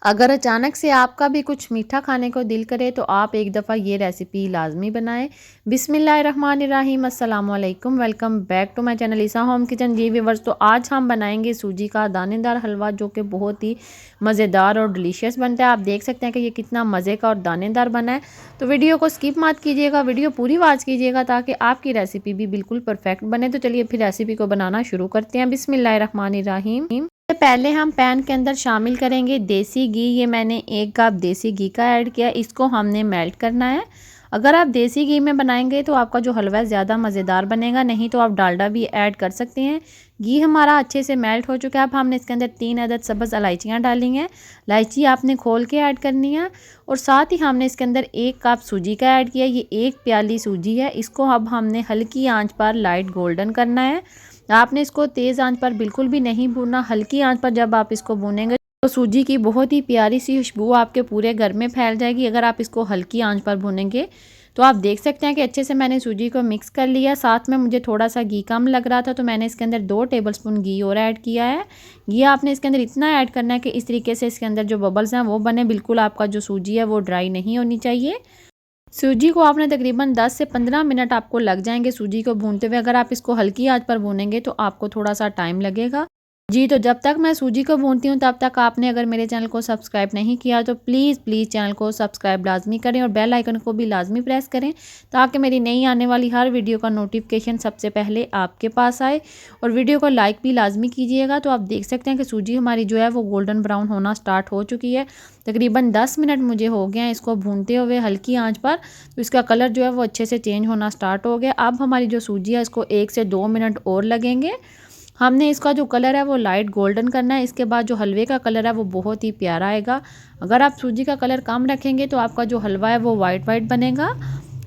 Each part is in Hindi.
अगर अचानक से आपका भी कुछ मीठा खाने को दिल करे तो आप एक दफ़ा ये रेसिपी लाजमी बनाएं। बिस्मिल्लाहिर्रहमानिर्रहीम, अस्सलाम वालेकुम, welcome back to my channel Isa home kitchen. जी व्यूवर्स, तो आज हम बनाएंगे सूजी का दानेदार हलवा, जो कि बहुत ही मज़ेदार और डिलीशियस बनता है। आप देख सकते हैं कि ये कितना मज़े का और दानेदार बना है। तो वीडियो को स्किप मत कीजिएगा, वीडियो पूरी वॉच कीजिएगा ताकि आपकी रेसिपी भी बिल्कुल परफेक्ट बने। तो चलिए फिर रेसिपी को बनाना शुरू करते हैं। बिस्मिल्लाहिर्रहमानिर्रहीम। पहले हम पैन के अंदर शामिल करेंगे देसी घी। ये मैंने 1 कप देसी घी का ऐड किया, इसको हमने मेल्ट करना है। अगर आप देसी घी में बनाएंगे तो आपका जो हलवा है ज़्यादा मज़ेदार बनेगा, नहीं तो आप डालडा भी ऐड कर सकते हैं। घी हमारा अच्छे से मेल्ट हो चुका है। अब हमने इसके अंदर 3 अदद सब्ज़ इलायचियाँ डाली हैं। इलायची आपने खोल के ऐड करनी है। और साथ ही हमने इसके अंदर 1 कप सूजी का ऐड किया। ये 1 प्याली सूजी है, इसको अब हमने हल्की आंच पर लाइट गोल्डन करना है। आपने इसको तेज़ आंच पर बिल्कुल भी नहीं भूनना। हल्की आंच पर जब आप इसको भूनेंगे तो सूजी की बहुत ही प्यारी सी खुशबू आपके पूरे घर में फैल जाएगी। अगर आप इसको हल्की आंच पर भूनेंगे तो आप देख सकते हैं कि अच्छे से मैंने सूजी को मिक्स कर लिया। साथ में मुझे थोड़ा सा घी कम लग रहा था तो मैंने इसके अंदर 2 टेबलस्पून घी और ऐड किया है। घी आपने इसके अंदर इतना ऐड करना है कि इस तरीके से इसके अंदर जो बबल्स हैं वो बने। बिल्कुल आपका जो सूजी है वो ड्राई नहीं होनी चाहिए। सूजी को आपने तकरीबन 10 से 15 मिनट आपको लग जाएंगे सूजी को भूनते हुए। अगर आप इसको हल्की आंच पर भूनेंगे तो आपको थोड़ा सा टाइम लगेगा। जी, तो जब तक मैं सूजी को भूनती हूँ तब तक आपने अगर मेरे चैनल को सब्सक्राइब नहीं किया तो प्लीज़ चैनल को सब्सक्राइब लाजमी करें और बेल आइकन को भी लाजमी प्रेस करें ताकि मेरी नई आने वाली हर वीडियो का नोटिफिकेशन सबसे पहले आपके पास आए। और वीडियो को लाइक भी लाजमी कीजिएगा। तो आप देख सकते हैं कि सूजी हमारी जो है वो गोल्डन ब्राउन होना स्टार्ट हो चुकी है। तकरीबन 10 मिनट मुझे हो गए हैं इसको भूनते हुए हल्की आँच पर। तो इसका कलर जो है वो अच्छे से चेंज होना स्टार्ट हो गया। अब हमारी जो सूजी है इसको 1 से 2 मिनट और लगेंगे। हमने इसका जो कलर है वो लाइट गोल्डन करना है। इसके बाद जो हलवे का कलर है वो बहुत ही प्यारा आएगा। अगर आप सूजी का कलर कम रखेंगे तो आपका जो हलवा है वो वाइट वाइट बनेगा।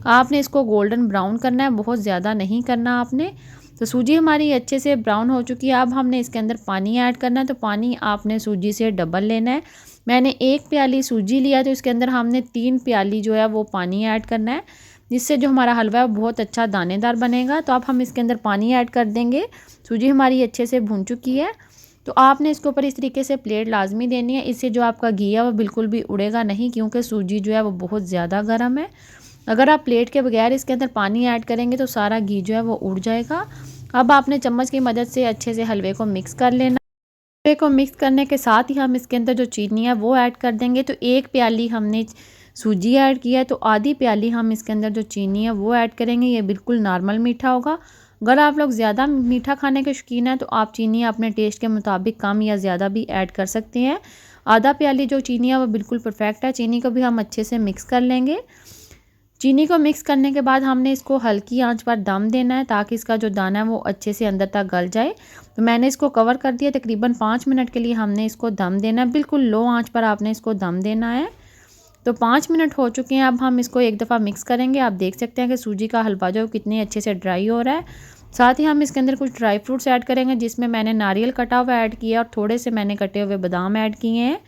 आपने इसको गोल्डन ब्राउन करना है, बहुत ज़्यादा नहीं करना आपने। तो सूजी हमारी अच्छे से ब्राउन हो चुकी है। अब हमने इसके अंदर पानी ऐड करना है। तो पानी आपने सूजी से डबल लेना है। मैंने 1 प्याली सूजी लिया तो इसके अंदर हमने 3 प्याली जो है वो पानी ऐड करना है, जिससे जो हमारा हलवा है वो बहुत अच्छा दानेदार बनेगा। तो अब हम इसके अंदर पानी ऐड कर देंगे। सूजी हमारी अच्छे से भून चुकी है। तो आपने इसके ऊपर इस तरीके से प्लेट लाजमी देनी है, इससे जो आपका घी है वो बिल्कुल भी उड़ेगा नहीं, क्योंकि सूजी जो है वो बहुत ज़्यादा गर्म है। अगर आप प्लेट के बगैर इसके अंदर पानी ऐड करेंगे तो सारा घी जो है वो उड़ जाएगा। अब आपने चम्मच की मदद से अच्छे से हलवे को मिक्स कर लेना। हलवे को मिक्स करने के साथ ही हम इसके अंदर जो चीनी है वो ऐड कर देंगे। तो 1 प्याली हमने सूजी ऐड किया है तो आधी प्याली हम इसके अंदर जो चीनी है वो ऐड करेंगे। ये बिल्कुल नॉर्मल मीठा होगा। अगर आप लोग ज़्यादा मीठा खाने के शौकीन हैं तो आप चीनी अपने टेस्ट के मुताबिक कम या ज़्यादा भी ऐड कर सकते हैं। आधा प्याली जो चीनी है वो बिल्कुल परफेक्ट है। चीनी को भी हम अच्छे से मिक्स कर लेंगे। चीनी को मिक्स करने के बाद हमने इसको हल्की आंच पर दम देना है ताकि इसका जो दाना है वो अच्छे से अंदर तक गल जाए। तो मैंने इसको कवर कर दिया। तकरीबन 5 मिनट के लिए हमने इसको दम देना है। बिल्कुल लो आंच पर आपने इसको दम देना है। तो 5 मिनट हो चुके हैं। अब हम इसको एक दफ़ा मिक्स करेंगे। आप देख सकते हैं कि सूजी का हलवा जो कितने अच्छे से ड्राई हो रहा है। साथ ही हम इसके अंदर कुछ ड्राई फ्रूट्स ऐड करेंगे, जिसमें मैंने नारियल कटा हुआ ऐड किया और थोड़े से मैंने कटे हुए बादाम ऐड किए हैं।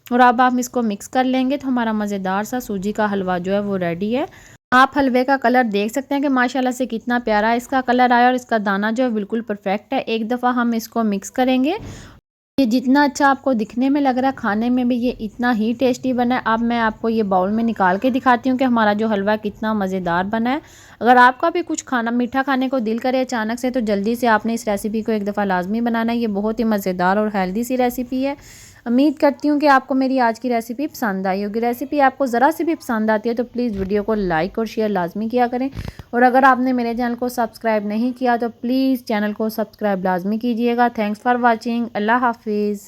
और अब हम इसको मिक्स कर लेंगे तो हमारा मज़ेदार सा सूजी का हलवा जो है वो रेडी है। आप हलवे का कलर देख सकते हैं कि माशाल्लाह से कितना प्यारा इसका कलर आया और इसका दाना जो है बिल्कुल परफेक्ट है। एक दफ़ा हम इसको मिक्स करेंगे। ये जितना अच्छा आपको दिखने में लग रहा है, खाने में भी ये इतना ही टेस्टी बना है। अब मैं आपको ये बाउल में निकाल के दिखाती हूँ कि हमारा जो हलवा कितना मज़ेदार बना है। अगर आपका भी कुछ खाना मीठा खाने को दिल करे अचानक से तो जल्दी से आपने इस रेसिपी को एक दफ़ा लाजमी बनाना है। ये बहुत ही मज़ेदार और हेल्दी सी रेसिपी है। उम्मीद करती हूँ कि आपको मेरी आज की रेसिपी पसंद आई होगी। रेसिपी आपको ज़रा सी भी पसंद आती है तो प्लीज़ वीडियो को लाइक और शेयर लाजमी किया करें। और अगर आपने मेरे चैनल को सब्सक्राइब नहीं किया तो प्लीज़ चैनल को सब्सक्राइब लाजमी कीजिएगा। Thanks for watching. अल्लाह हाफिज़।